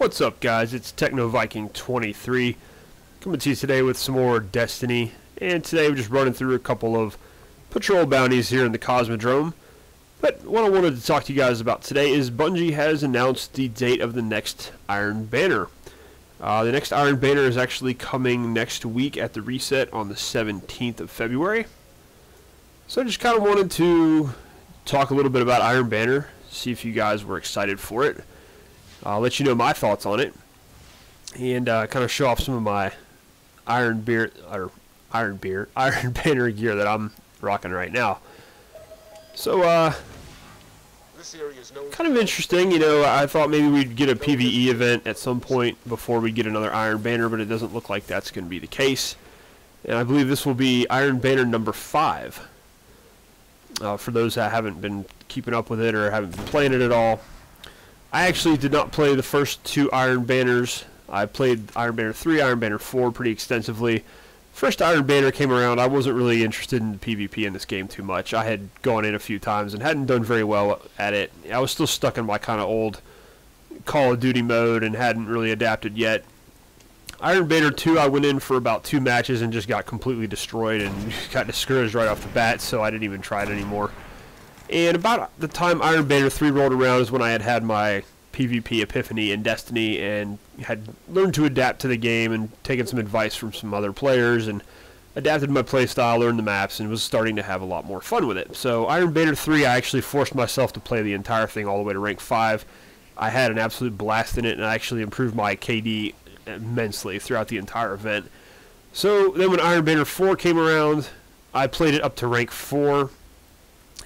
What's up, guys? It's Techno Viking 23 coming to you today with some more Destiny, and today we're just running through a couple of patrol bounties here in the Cosmodrome. But what I wanted to talk to you guys about today is Bungie has announced the date of the next Iron Banner. The next Iron Banner is actually coming next week at the reset on the 17th of February. So I just kind of wanted to talk a little bit about Iron Banner, see if you guys were excited for it. I'll let you know my thoughts on it, and kind of show off some of my Iron Banner gear that I'm rocking right now. So, kind of interesting, you know. I thought maybe we'd get a PvE event at some point before we get another Iron Banner, but it doesn't look like that's going to be the case. And I believe this will be Iron Banner number 5. For those that haven't been keeping up with it or haven't been playing it at all. I actually did not play the first 2 Iron Banners. I played Iron Banner 3, Iron Banner 4 pretty extensively. First Iron Banner came around, I wasn't really interested in PvP in this game too much. I had gone in a few times and hadn't done very well at it. I was still stuck in my kind of old Call of Duty mode and hadn't really adapted yet. Iron Banner 2, I went in for about 2 matches and just got completely destroyed and got discouraged right off the bat, so I didn't even try it anymore. And about the time Iron Banner 3 rolled around is when I had my PvP epiphany in Destiny and had learned to adapt to the game and taken some advice from some other players and adapted my playstyle, learned the maps, and was starting to have a lot more fun with it. So Iron Banner 3, I actually forced myself to play the entire thing all the way to rank 5. I had an absolute blast in it, and I actually improved my KD immensely throughout the entire event. So then when Iron Banner 4 came around, I played it up to rank 4.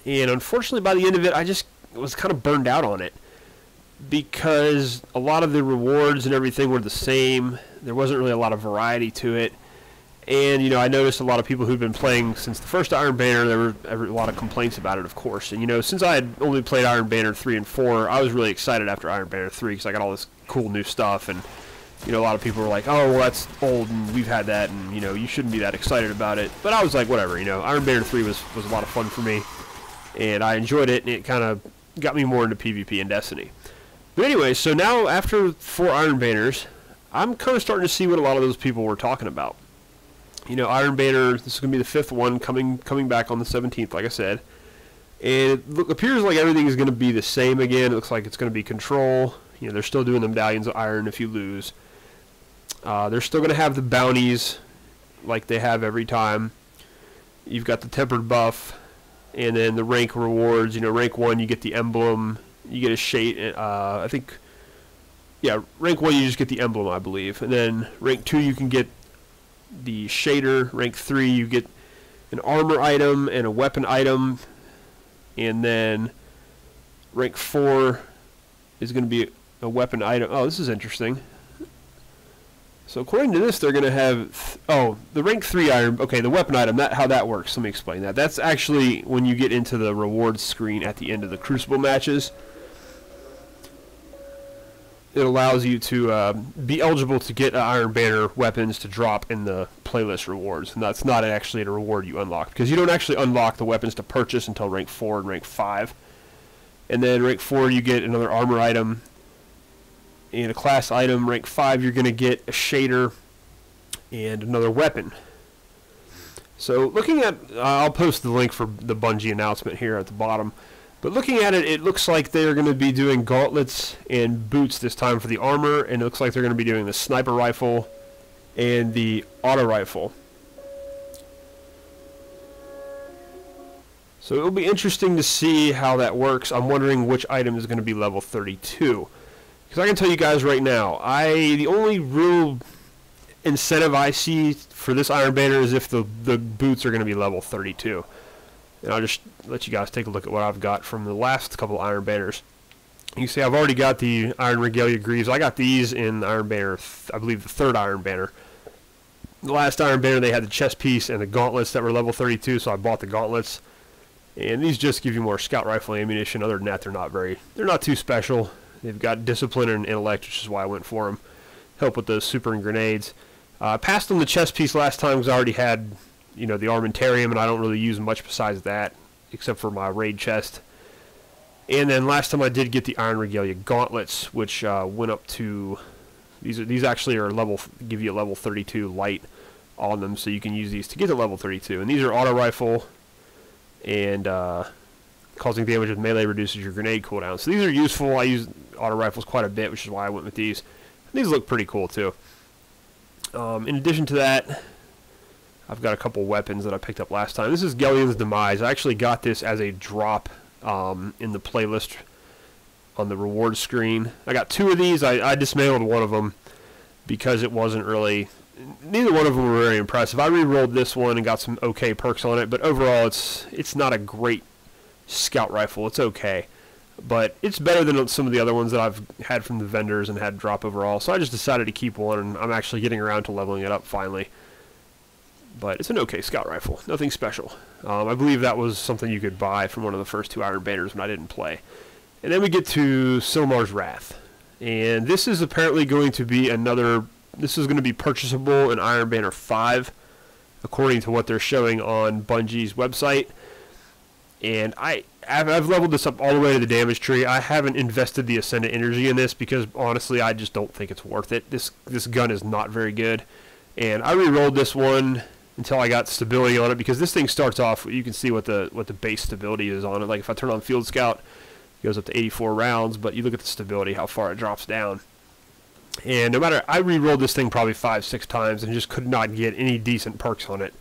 And unfortunately, by the end of it, I just was kind of burned out on it because a lot of the rewards and everything were the same. There wasn't really a lot of variety to it. And, you know, I noticed a lot of people who'd been playing since the first Iron Banner, there were a lot of complaints about it, of course. And, you know, since I had only played Iron Banner 3 and 4, I was really excited after Iron Banner 3 because I got all this cool new stuff. And, you know, a lot of people were like, oh, well, that's old and we've had that and, you know, you shouldn't be that excited about it. But I was like, whatever, you know, Iron Banner 3 was a lot of fun for me. And I enjoyed it, and it kind of got me more into PvP and Destiny. But anyway, so now after 4 Iron Banners, I'm kind of starting to see what a lot of those people were talking about. You know, Iron Banner, this is going to be the 5th one, coming back on the 17th, like I said. And it appears like everything is going to be the same again. It looks like it's going to be Control. You know, they're still doing the medallions of iron if you lose. They're still going to have the bounties like they have every time. You've got the tempered buff. And then the rank rewards, you know, rank 1 you get the emblem, you get a shade, I think, yeah, rank 1 you just get the emblem, I believe. And then rank 2 you can get the shader, rank 3 you get an armor item and a weapon item, and then rank 4 is going to be a weapon item. Oh, this is interesting. So according to this, they're going to have, the rank 3 item, okay, the weapon item, how that works, let me explain that. That's actually when you get into the rewards screen at the end of the Crucible matches. It allows you to be eligible to get Iron Banner weapons to drop in the playlist rewards. And that's not actually a reward you unlock, because you don't actually unlock the weapons to purchase until rank 4 and rank 5. And then rank 4 you get another armor item and a class item. Rank 5 you're going to get a shader and another weapon. So looking at, I'll post the link for the Bungie announcement here at the bottom, but looking at it, it looks like they're going to be doing gauntlets and boots this time for the armor, and it looks like they're going to be doing the sniper rifle and the auto rifle. So it'll be interesting to see how that works. I'm wondering which item is going to be level 32. Because I can tell you guys right now, the only real incentive I see for this Iron Banner is if the boots are going to be level 32. And I'll just let you guys take a look at what I've got from the last couple Iron Banners. You can see I've already got the Iron Regalia Greaves. I got these in Iron Banner, I believe the 3rd Iron Banner. The last Iron Banner they had the chest piece and the gauntlets that were level 32, so I bought the gauntlets. And these just give you more scout rifle ammunition. Other than that, they're not too special. They've got discipline and intellect, which is why I went for them. Help with those super and grenades. I passed on the chest piece last time because I already had, you know, the armentarium, and I don't really use much besides that, except for my raid chest. And then last time I did get the Iron Regalia gauntlets, which went up to these actually are give you a level 32 light on them, so you can use these to get to level 32. And these are auto rifle, and causing damage with melee reduces your grenade cooldown. So these are useful. I use auto rifles quite a bit, which is why I went with these. And these look pretty cool too. In addition to that, I've got a couple weapons that I picked up last time. This is Gellion's Demise. I actually got this as a drop in the playlist on the reward screen. I got 2 of these. I dismantled one of them because it wasn't really... Neither one of them were very impressive. I re-rolled this one and got some okay perks on it, but overall it's not a great scout rifle. It's okay, but it's better than some of the other ones that I've had from the vendors and had drop overall. So I just decided to keep one, and I'm actually getting around to leveling it up finally. But it's an okay scout rifle, nothing special. I believe that was something you could buy from one of the first 2 Iron Banners when I didn't play. And then we get to Silmar's Wrath, and this is apparently going to be this is going to be purchasable in Iron Banner 5, according to what they're showing on Bungie's website. And I've leveled this up all the way to the damage tree. I haven't invested the Ascendant energy in this because honestly I just don't think it's worth it. This gun is not very good, and I re-rolled this one until I got stability on it, because this thing starts off, you can see what the base stability is on it. Like if I turn on Field Scout, it goes up to 84 rounds, but you look at the stability, how far it drops down. And no matter, I re-rolled this thing probably 5-6 times and just could not get any decent perks on it.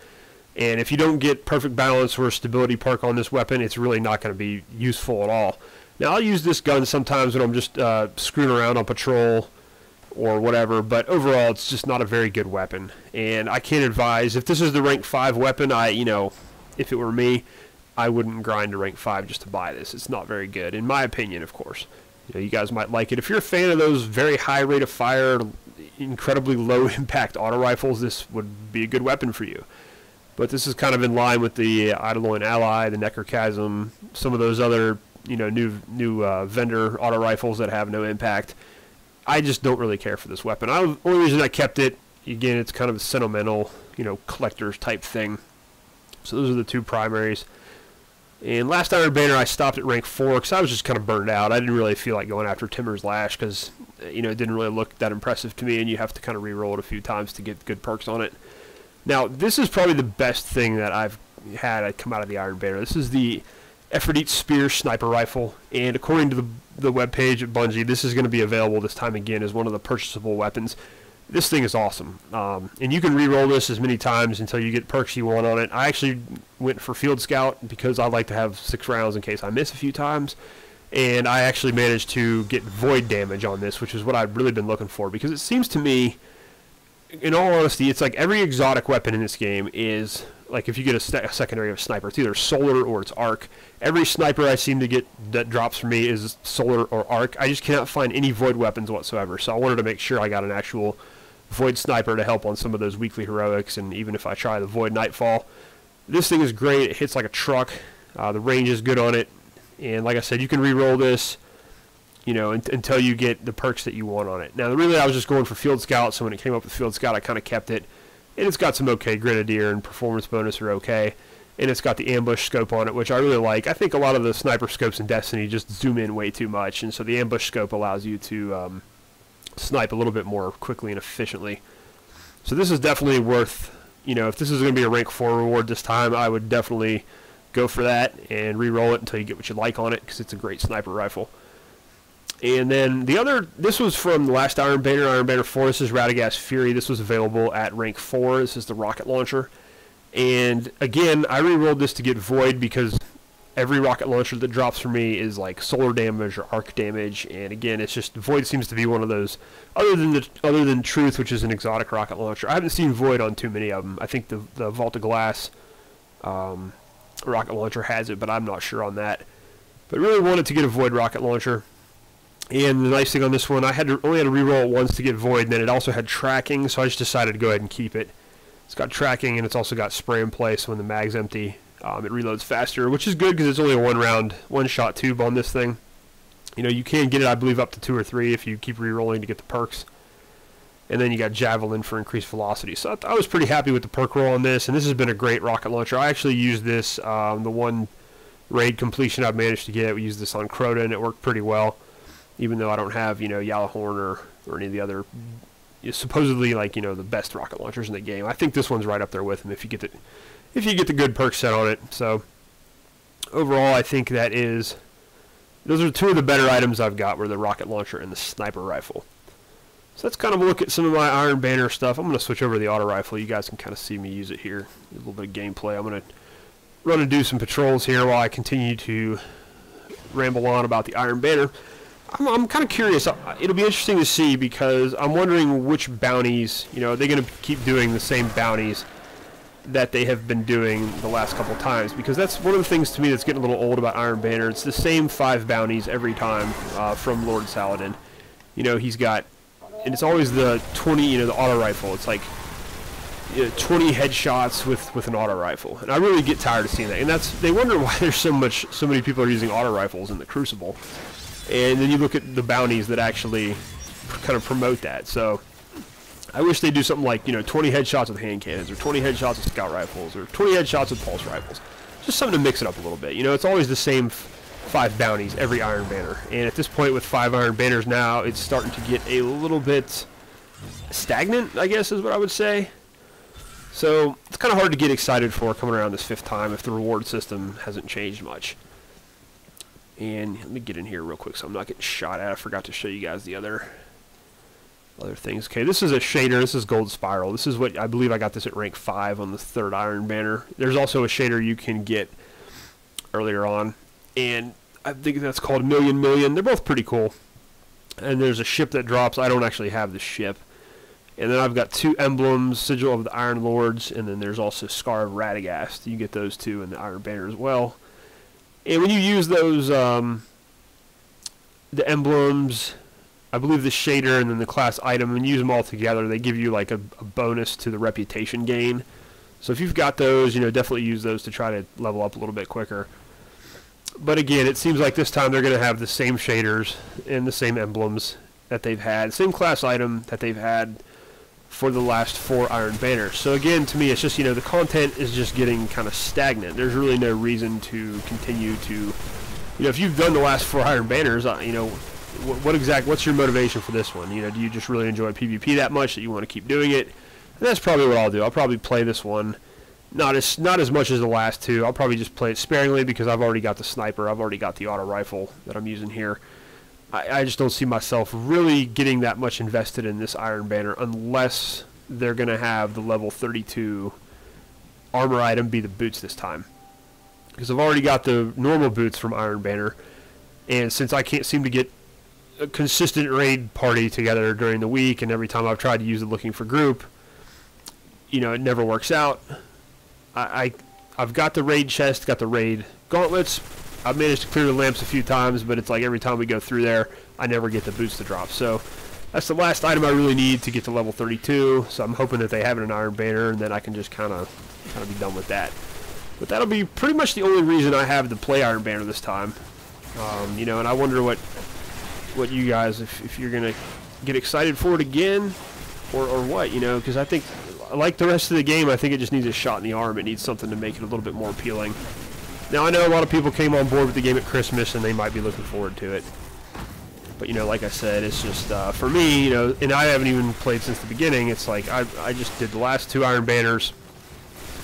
And if you don't get perfect balance or a stability perk on this weapon, it's really not going to be useful at all. Now I'll use this gun sometimes when I'm just screwing around on patrol or whatever, but overall it's just not a very good weapon. And I can't advise, if this is the rank 5 weapon, if it were me, I wouldn't grind to rank 5 just to buy this. It's not very good, in my opinion, of course. You guys might like it. If you're a fan of those very high rate of fire, incredibly low impact auto rifles, this would be a good weapon for you. But this is kind of in line with the Eidolon Ally, the Necrochasm, some of those other new vendor auto rifles that have no impact. I just don't really care for this weapon. The only reason I kept it, again, it's kind of a sentimental, collector's type thing. So those are the 2 primaries. And last Iron Banner, I stopped at rank 4 because I was just kind of burned out. I didn't really feel like going after Timur's Lash because, it didn't really look that impressive to me, and you have to kind of re-roll it a few times to get good perks on it. Now, this is probably the best thing that I've had come out of the Iron Banner. This is the Ephrodite Spear Sniper Rifle, and according to the webpage at Bungie, this is going to be available this time again as one of the purchasable weapons. This thing is awesome, and you can re-roll this as many times until you get perks you want on it. I actually went for Field Scout because I like to have 6 rounds in case I miss a few times, and I actually managed to get void damage on this, which is what I've really been looking for, because it seems to me, in all honesty, it's like every exotic weapon in this game is, like if you get a secondary of sniper, it's either solar or it's arc. Every sniper I seem to get that drops for me is solar or arc. I just cannot find any void weapons whatsoever, so I wanted to make sure I got an actual void sniper to help on some of those weekly heroics, and even if I try the void nightfall. This thing is great. It hits like a truck. The range is good on it, and like I said, you can re-roll this until you get the perks that you want on it. Now really I was just going for Field Scout, so when it came up with Field Scout I kind of kept it, and it's got some okay Grenadier and performance bonus are okay, and it's got the ambush scope on it, which I really like. I think a lot of the sniper scopes in Destiny just zoom in way too much, and so the ambush scope allows you to snipe a little bit more quickly and efficiently. So this is definitely worth, if this is going to be a rank 4 reward this time, I would definitely go for that and re-roll it until you get what you like on it, because it's a great sniper rifle. And then this was from the last Iron Banner 4. This is Radagast Fury. This was available at rank 4. This is the rocket launcher. And again, I re-rolled this to get void because every rocket launcher that drops for me is like solar damage or arc damage. And again, it's just, void seems to be one of those, other than Truth, which is an exotic rocket launcher. I haven't seen void on too many of them. I think the Vault of Glass rocket launcher has it, but I'm not sure on that. But really wanted to get a void rocket launcher. And the nice thing on this one, I only had to re-roll it once to get void, and then it also had tracking, so I just decided to go ahead and keep it. It's got tracking, and it's also got spray and play, so when the mag's empty, it reloads faster, which is good because it's only a one-shot tube on this thing. You can get it, I believe, up to 2 or 3 if you keep re-rolling to get the perks. And then you got Javelin for increased velocity. So I was pretty happy with the perk roll on this, and this has been a great rocket launcher. I actually used this, the one raid completion I've managed to get. We used this on Crota, and it worked pretty well, even though I don't have, you know, Yellowhorn or any of the other, supposedly, like, you know, the best rocket launchers in the game. I think this one's right up there with them if you get the good perk set on it. So overall, I think those are two of the better items I've got, were the rocket launcher and the sniper rifle. So let's kind of look at some of my Iron Banner stuff. I'm going to switch over to the auto rifle. You guys can kind of see me use it here. A little bit of gameplay. I'm going to run and do some patrols here while I continue to ramble on about the Iron Banner. I'm kind of curious. It'll be interesting to see, because I'm wondering which bounties, you know, are they going to keep doing the same bounties that they have been doing the last couple times? Because that's one of the things to me that's getting a little old about Iron Banner. It's the same 5 bounties every time from Lord Saladin. You know, he's got, and it's always the 20, you know, the auto rifle. It's like, you know, 20 headshots with an auto rifle, and I really get tired of seeing that. And they wonder why there's so many people are using auto rifles in the Crucible. And then you look at the bounties that actually kind of promote that. So I wish they'd do something like, you know, 20 headshots with hand cannons, or 20 headshots with scout rifles, or 20 headshots with pulse rifles. Just something to mix it up a little bit. You know, it's always the same 5 bounties every Iron Banner. And at this point, with 5 Iron Banners now, it's starting to get a little bit stagnant, I guess is what I would say. So it's kind of hard to get excited for coming around this 5th time if the reward system hasn't changed much. And let me get in here real quick so I'm not getting shot at. I forgot to show you guys the other things. Okay, this is a shader. This is Gold Spiral. This is what I believe I got this at rank 5 on the 3rd Iron Banner. There's also a shader you can get earlier on, and I think that's called Million. They're both pretty cool. And there's a ship that drops. I don't actually have the ship. And then I've got 2 emblems, Sigil of the Iron Lords, and then there's also Scar of Radagast. You get those 2 in the Iron Banner as well. And when you use those, the emblems, I believe the shader, and then the class item, and use them all together, they give you like a bonus to the reputation gain. So if you've got those, you know, definitely use those to try to level up a little bit quicker. But again, it seems like this time they're going to have the same shaders and the same emblems that they've had, same class item that they've had for the last 4 Iron Banners. So again, to me, it's just, you know, the content is just getting kind of stagnant. There's really no reason to continue to, you know, if you've done the last 4 Iron Banners, you know, what's your motivation for this one? You know, do you just really enjoy PvP that much that you want to keep doing it? And that's probably what I'll do. I'll probably play this one not as much as the last 2. I'll probably just play it sparingly, because I've already got the sniper, I've already got the auto rifle that I'm using here. I just don't see myself really getting that much invested in this Iron Banner unless they're going to have the level 32 armor item be the boots this time. Because I've already got the normal boots from Iron Banner, and since I can't seem to get a consistent raid party together during the week, and every time I've tried to use it looking for group, you know, it never works out. I've got the raid chest, got the raid gauntlets. I've managed to clear the lamps a few times, but it's like every time we go through there, I never get the boots to drop. So that's the last item I really need to get to level 32. So I'm hoping that they have it in Iron Banner, and then I can just kind of be done with that. But that'll be pretty much the only reason I have to play Iron Banner this time. You know, and I wonder what you guys, if you're gonna get excited for it again, or what, you know, because I think, like the rest of the game, I think it just needs a shot in the arm. It needs something to make it a little bit more appealing. Now, I know a lot of people came on board with the game at Christmas, and they might be looking forward to it. But, you know, like I said, it's just, for me, you know, and I haven't even played since the beginning. It's like, I just did the last 2 Iron Banners,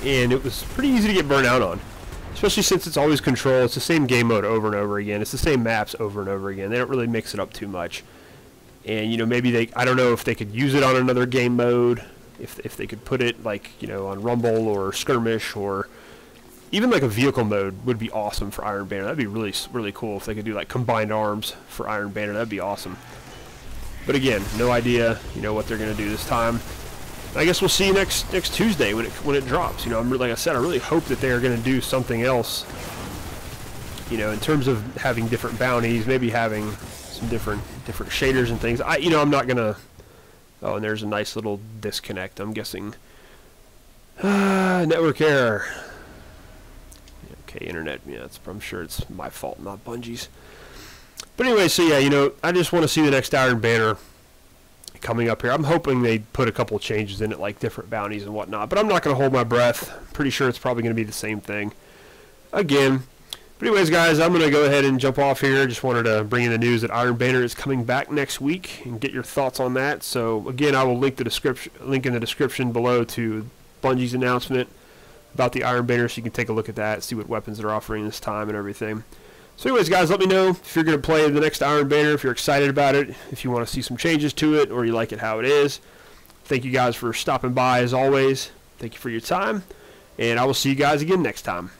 and it was pretty easy to get burnt out on. Especially since it's always Control. It's the same game mode over and over again. It's the same maps over and over again. They don't really mix it up too much. And, you know, maybe I don't know if they could use it on another game mode, if they could put it, like, you know, on Rumble or Skirmish, or even like a vehicle mode would be awesome for Iron Banner. That'd be really, really cool if they could do like combined arms for Iron Banner. That'd be awesome. But again, no idea, you know, what they're going to do this time. I guess we'll see next Tuesday when it drops. You know, like I said, I really hope that they are going to do something else. You know, in terms of having different bounties, maybe having some different shaders and things. You know, I'm not gonna. Oh, and there's a nice little disconnect. I'm guessing. Network error. Okay, internet. Yeah, I'm sure it's my fault, not Bungie's. But anyway, so yeah, you know, I just want to see the next Iron Banner coming up here. I'm hoping they put a couple of changes in it, like different bounties and whatnot. But I'm not going to hold my breath. Pretty sure it's probably going to be the same thing again. But anyways, guys, I'm going to go ahead and jump off here. Just wanted to bring in the news that Iron Banner is coming back next week and get your thoughts on that. So again, I will link in the description below to Bungie's announcement about the Iron Banner, so you can take a look at that, see what weapons they're offering this time and everything. So anyways, guys, let me know if you're going to play the next Iron Banner, if you're excited about it, if you want to see some changes to it, or you like it how it is. Thank you guys for stopping by as always. Thank you for your time, and I will see you guys again next time.